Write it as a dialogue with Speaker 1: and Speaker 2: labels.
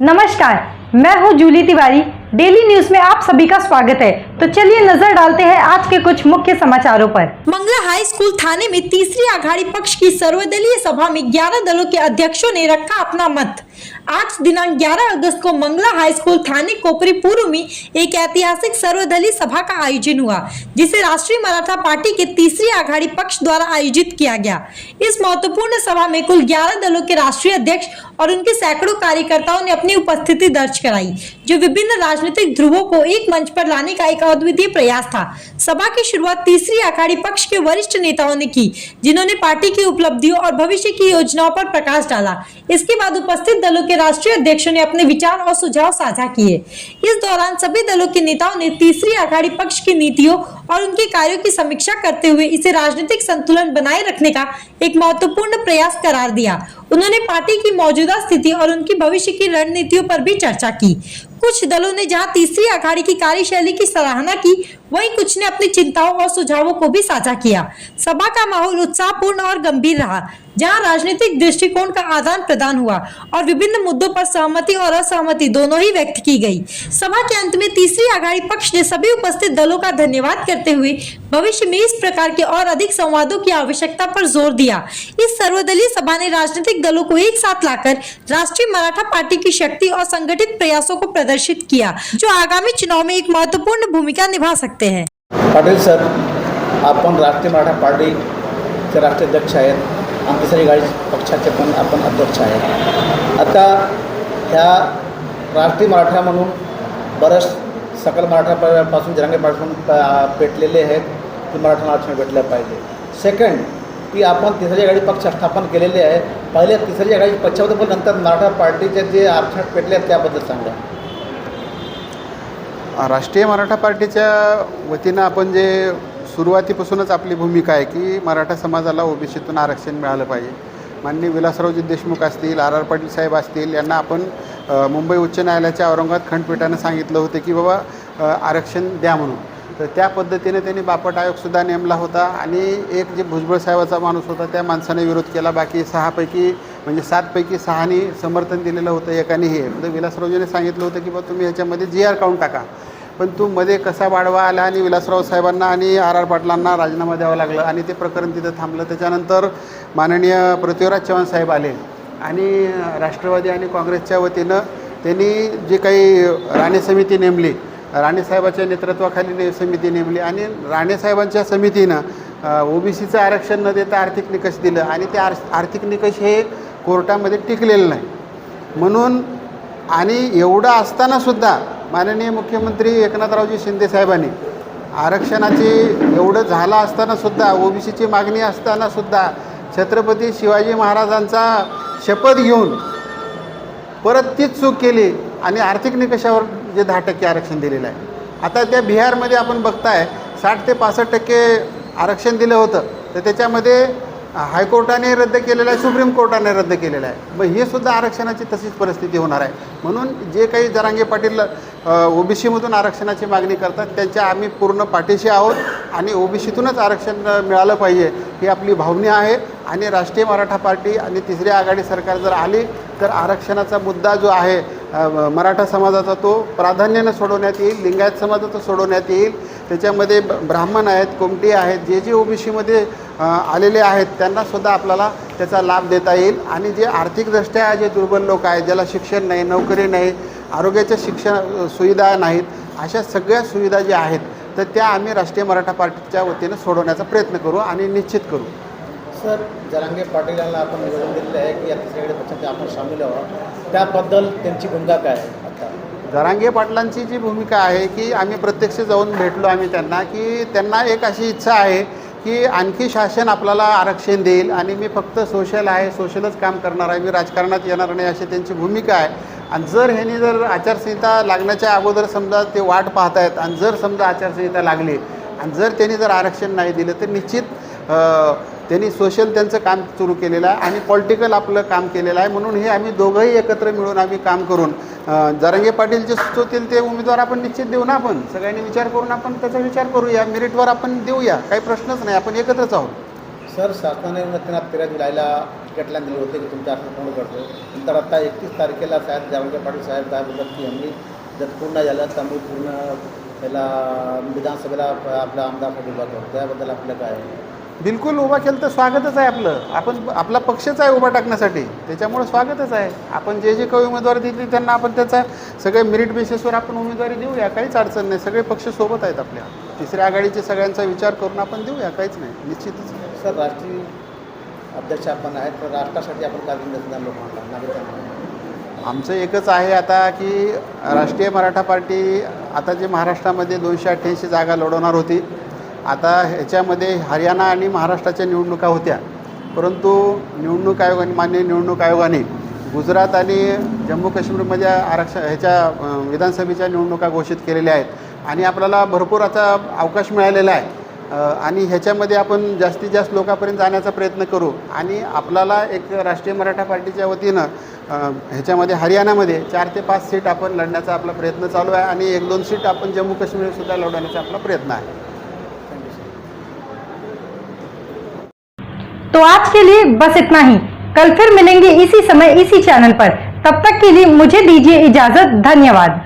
Speaker 1: नमस्कार, मैं हूं Jully Tiwari. Daily news में आप सभी का स्वागत है। तो चलिए नजर डालते हैं आज के कुछ मुख्य समाचारों पर।
Speaker 2: मंगला हाई स्कूल थाने में तीसरी आघाड़ी पक्ष की सर्वदलीय सभा में 11 दलों के अध्यक्षों ने रखा अपना मत। आज दिनांक 11 अगस्त को मंगला हाई स्कूल थाने कोपरी पूर्व में एक ऐतिहासिक सर्वदलीय सभा का आयोजन हुआ, जिसे राष्ट्रीय मराठा पार्टी के तीसरी आघाड़ी पक्ष द्वारा आयोजित किया गया। इस महत्वपूर्ण सभा में कुल 11 दलों के राष्ट्रीय अध्यक्ष और उनके सैकड़ों कार्यकर्ताओं ने अपनी उपस्थिति दर्ज कराई, जो विभिन्न राजनीतिक ध्रुवों को एक मंच पर लाने का एक अद्वितीय प्रयास था। सभा की शुरुआत तीसरी आघाड़ी पक्ष के वरिष्ठ नेताओं ने की, जिन्होंने पार्टी की उपलब्धियों और भविष्य की योजनाओं पर प्रकाश डाला। इसके बाद उपस्थित दलों के राष्ट्रीय अध्यक्षों ने अपने विचार और सुझाव साझा किए। इस दौरान सभी दलों के नेताओं ने तीसरी आघाड़ी पक्ष की नीतियों और उनके कार्यों की समीक्षा करते हुए इसे राजनीतिक संतुलन बनाए रखने का एक महत्वपूर्ण प्रयास करार दिया। उन्होंने पार्टी की मौजूदा स्थिति और उनकी भविष्य की रणनीतियों पर भी चर्चा की। कुछ दलों ने जहां तीसरी आघाड़ी की कार्यशैली की सराहना की, वहीं कुछ ने अपनी चिंताओं और सुझावों को भी साझा किया। सभा का माहौल उत्साहपूर्ण और गंभीर रहा, जहां राजनीतिक दृष्टिकोण का आदान प्रदान हुआ और विभिन्न मुद्दों पर सहमति और असहमति दोनों ही व्यक्त की गई। सभा के अंत में तीसरी आघाड़ी पक्ष ने सभी उपस्थित दलों का धन्यवाद करते हुए भविष्य में इस प्रकार के और अधिक संवादों की आवश्यकता पर जोर दिया। इस सर्वदलीय सभा ने राजनीतिक दलों को एक साथ लाकर राष्ट्रीय मराठा पार्टी की शक्ति और संगठित प्रयासों को प्रदर्शित किया, जो आगामी चुनाव में एक महत्वपूर्ण भूमिका निभा सकते हैं।
Speaker 3: पाटील सर, आपण राष्ट्रीय मराठा पार्टीचे राष्ट्रीय अध्यक्ष आहेत आणि तिसरी आघाडी पक्षाचे पण आपण अध्यक्ष आहेत। आता ह्या राष्ट्रीय मराठा म्हणून बरंच सकल मराठापासून जरांगे पासून पेटलेले आहेत की मराठा आरक्षण भेटलं पाहिजे। सेकंड की आपण तिसरी आघाडी पक्ष स्थापन केलेले आहे। पहिले तिसरी आघाडी पक्षाबद्दल पण नंतर मराठा पार्टीचे जे आरक्षण पेटले आहेत त्याबद्दल सांगा।
Speaker 4: राष्ट्रीय मराठा पार्टीच्या वतीनं आपण जे सुरुवातीपासूनच आपली भूमिका आहे की मराठा समाजाला ओबीसीतून आरक्षण मिळालं पाहिजे। माननीय विलासरावजी देशमुख असतील, आर पाटील साहेब असतील, यांना आपण मुंबई उच्च न्यायालयाच्या औरंगाबाद खंडपीठानं सांगितलं होतं की बाबा आरक्षण द्या म्हणून। तर त्या पद्धतीने त्यांनी बापट आयोगसुद्धा नेमला होता आणि एक जे भुजबळ साहेबाचा माणूस होता त्या माणसाने विरोध केला। बाकी 7 पैकी 6नी समर्थन दिलेलं होतं, एकाने हे विलासरावजीने सांगितलं होतं की बाबा तुम्ही ह्याच्यामध्ये GR काढून टाका। पण तू मध्ये कसा वाढवा आला आणि विलासराव साहेबांना आणि आर पाटलांना राजीनामा द्यावा लागला आणि ते प्रकरण तिथं थांबलं। त्याच्यानंतर माननीय पृथ्वीराज चव्हाण साहेब आले आणि राष्ट्रवादी आणि काँग्रेसच्या वतीनं त्यांनी जे काही राणे समिती नेमली, राणेसाहेबाच्या नेतृत्वाखाली समिती नेमली आणि राणेसाहेबांच्या समितीनं ओबीसीचं आरक्षण न देता आर्थिक निकष दिलं आणि ते आर्थिक निकष हे कोर्टामध्ये टिकलेलं नाही म्हणून। आणि एवढं असतानासुद्धा माननीय मुख्यमंत्री एकनाथरावजी शिंदे साहेबांनी आरक्षणाची एवढं झालं असतानासुद्धा, ओबीसीची मागणी असतानासुद्धा छत्रपती शिवाजी महाराजांचा शपथ घेऊन परत तीच चूक केली आणि आर्थिक निकषावर जे 10% आरक्षण दिलेलं आहे। आता त्या बिहारमध्ये आपण बघताय 60 ते 65% आरक्षण दिलं होतं, तर त्याच्यामध्ये हायकोर्टाने रद्द केलेलं आहे, सुप्रीम कोर्टाने रद्द केलेलं आहे। मग हे सुद्धा आरक्षणाची तशीच परिस्थिती होणार आहे म्हणून जे काही जरांगे पाटील ओबीसीमधून आरक्षणाची मागणी करतात त्यांच्या आम्ही पूर्ण पाठीशी आहोत आणि ओबीसीतूनच आरक्षण मिळालं पाहिजे ही आपली भावना आहे। आणि राष्ट्रीय मराठा पार्टी आणि तिसरी आघाडी सरकार जर आली तर आरक्षणाचा मुद्दा जो आहे मराठा समाजाचा तो प्राधान्याने सोडवण्यात येईल, लिंगायत समाजाचा सोडवण्यात येईल। त्याच्यामध्ये ब्राह्मण आहेत, कोमटी आहेत, जे ओबीसीमध्ये आलेले आहेत त्यांनासुद्धा आपल्याला त्याचा लाभ देता येईल। आणि जे आर्थिकदृष्ट्या जे दुर्बल लोक आहेत, ज्याला शिक्षण नाही, नोकरी नाही, आरोग्याच्या शिक्षण सुविधा नाहीत, अशा सगळ्या सुविधा ज्या आहेत तर त्या आम्ही राष्ट्रीय मराठा पार्टीच्या वतीनं सोडवण्याचा प्रयत्न करू आणि निश्चित करू।
Speaker 3: सर, जरांगे पाटील यांना आपण निवेदन दिलेलं आहे की या तिसऱ्या पक्षात आपण सामील व्हावं, त्याबद्दल त्यांची भूमिका काय आहे? आता
Speaker 4: जरांगे पाटलांची जी भूमिका आहे की आम्ही प्रत्यक्ष जाऊन भेटलो आम्ही त्यांना की त्यांना एक अशी इच्छा आहे की आणखी शासन आपल्याला आरक्षण देईल आणि मी फक्त सोशल आहे, सोशलच काम करणार आहे, मी राजकारणात येणार नाही, अशी त्यांची भूमिका आहे। आणि जर ह्यांनी जर आचारसंहिता लागण्याच्या अगोदर समजा ते वाट पाहत आहेत आणि जर समजा आचारसंहिता लागली आणि जर त्यांनी जर आरक्षण नाही दिलं तर निश्चित त्यांनी सोशल त्यांचं काम सुरू केलेलं आहे आणि पॉलिटिकल आपलं काम केलेलं आहे म्हणून हे आम्ही दोघंही एकत्र मिळून आम्ही काम करून जरांगे पाटील जे सुचवतील ते उमेदवार आपण निश्चित देऊ ना। आपण सगळ्यांनी विचार करून आपण त्याचा विचार करूया, मेरिटवर आपण देऊया, काही प्रश्नच नाही, आपण एकत्रच आहोत।
Speaker 3: सर शासनाने त्यांना 13 जुलैला डेडलाईन दिली होती की तुमच्या अर्ज पूर्ण करतो. नंतर आता 31 तारखेला साहेब जरांगे पाटील साहेब काय बोलतात की आम्ही जर पूर्ण झालं तर आम्ही पूर्ण त्याला विधानसभेला आपला आमदारसाठी उभा करतो. त्याबद्दल आपलं काय आहे?
Speaker 4: बिलकुल उभा केलं तर स्वागतच आहे आपलं. आपला पक्षच आहे उभा टाकण्यासाठी, त्याच्यामुळे स्वागतच आहे. आपण जे जे काही उमेदवार दिली त्यांना आपण त्याचा सगळे मेरिट बेसिसवर आपण उमेदवारी देऊया, काहीच अडचण नाही. सगळे पक्ष सोबत आहेत आपल्या. तिसऱ्या आघाडीचे सगळ्यांचा विचार करून आपण देऊया, काहीच नाही, निश्चितच.
Speaker 3: सर राष्ट्रीय अध्यक्ष आपण आहेत तर राष्ट्रासाठी आपण काय देणार लोकांना नागरिकांना?
Speaker 4: आमचं एकच आहे आता की राष्ट्रीय मराठा पार्टी आता जे महाराष्ट्रामध्ये 288 जागा लढवणार होती. आता ह्याच्यामध्ये हरियाणा आणि महाराष्ट्राच्या निवडणुका होत्या, परंतु निवडणूक आयोगाने माननीय निवडणूक आयोगाने गुजरात आणि जम्मू काश्मीरमध्ये विधानसभेच्या निवडणुका घोषित केलेल्या आहेत आणि आपल्याला भरपूर आता अवकाश मिळालेला आहे. आणि ह्याच्यामध्ये आपण जास्तीत जास्त लोकांपर्यंत जाण्याचा प्रयत्न करू आणि आपल्याला एक राष्ट्रीय मराठा पार्टीच्या वतीनं ह्याच्यामध्ये हरियाणामध्ये 4 ते 5 सीट आपण लढण्याचा आपला प्रयत्न चालू आहे आणि 1-2 सीट आपण जम्मू काश्मीरसुद्धा लढवण्याचा आपला प्रयत्न आहे.
Speaker 1: तो आज के लिए बस इतना ही. कल फिर मिलेंगे इसी समय इसी चैनल पर. तब तक के लिए मुझे दीजिए इजाजत. धन्यवाद.